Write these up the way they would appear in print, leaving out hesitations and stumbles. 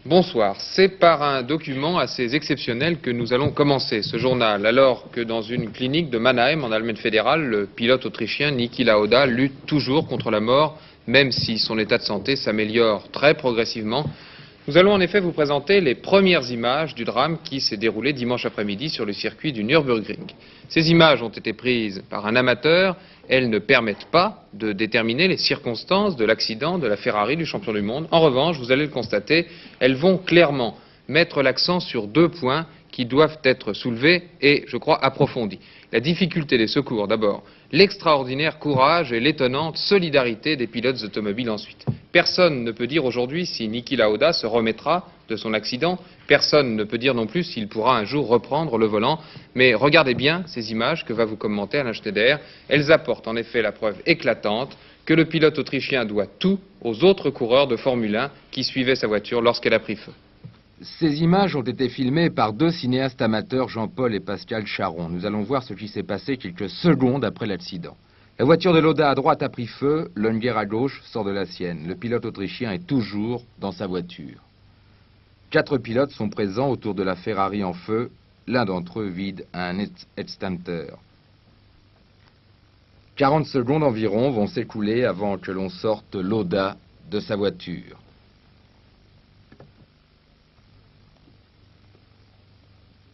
Bonsoir. C'est par un document assez exceptionnel que nous allons commencer ce journal, alors que dans une clinique de Mannheim, en Allemagne fédérale, le pilote autrichien Niki Lauda lutte toujours contre la mort, même si son état de santé s'améliore très progressivement. Nous allons en effet vous présenter les premières images du drame qui s'est déroulé dimanche après-midi sur le circuit du Nürburgring. Ces images ont été prises par un amateur. Elles ne permettent pas de déterminer les circonstances de l'accident de la Ferrari du champion du monde. En revanche, vous allez le constater, elles vont clairement mettre l'accent sur deux points qui doivent être soulevés et, je crois, approfondis. La difficulté des secours, d'abord. L'extraordinaire courage et l'étonnante solidarité des pilotes automobiles ensuite. Personne ne peut dire aujourd'hui si Niki Lauda se remettra de son accident. Personne ne peut dire non plus s'il pourra un jour reprendre le volant. Mais regardez bien ces images que va vous commenter Alain Schneider. Elles apportent en effet la preuve éclatante que le pilote autrichien doit tout aux autres coureurs de Formule 1 qui suivaient sa voiture lorsqu'elle a pris feu. Ces images ont été filmées par deux cinéastes amateurs, Jean-Paul et Pascal Charon. Nous allons voir ce qui s'est passé quelques secondes après l'accident. La voiture de Lauda à droite a pris feu, Loenger à gauche sort de la sienne. Le pilote autrichien est toujours dans sa voiture. 4 pilotes sont présents autour de la Ferrari en feu. L'un d'entre eux vide un extincteur. 40 secondes environ vont s'écouler avant que l'on sorte Lauda de sa voiture.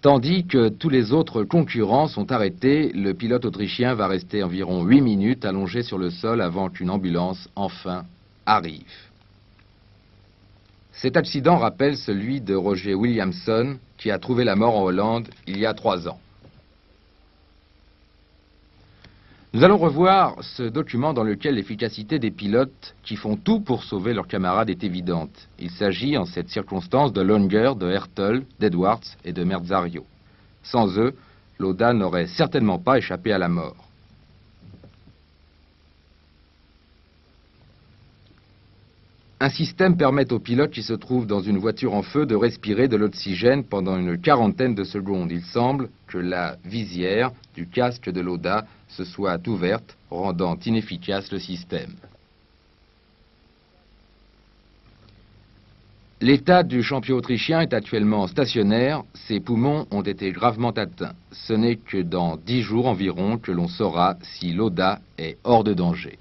Tandis que tous les autres concurrents sont arrêtés, le pilote autrichien va rester environ 8 minutes allongé sur le sol avant qu'une ambulance, enfin, arrive. Cet accident rappelle celui de Roger Williamson, qui a trouvé la mort en Hollande il y a 3 ans. Nous allons revoir ce document dans lequel l'efficacité des pilotes qui font tout pour sauver leurs camarades est évidente. Il s'agit en cette circonstance de Loenger, de Hertel, d'Edwards et de Merzario. Sans eux, Lauda n'aurait certainement pas échappé à la mort. Un système permet aux pilotes qui se trouvent dans une voiture en feu de respirer de l'oxygène pendant une quarantaine de secondes. Il semble que la visière du casque de Lauda se soit ouverte, rendant inefficace le système. L'état du champion autrichien est actuellement stationnaire. Ses poumons ont été gravement atteints. Ce n'est que dans 10 jours environ que l'on saura si Lauda est hors de danger.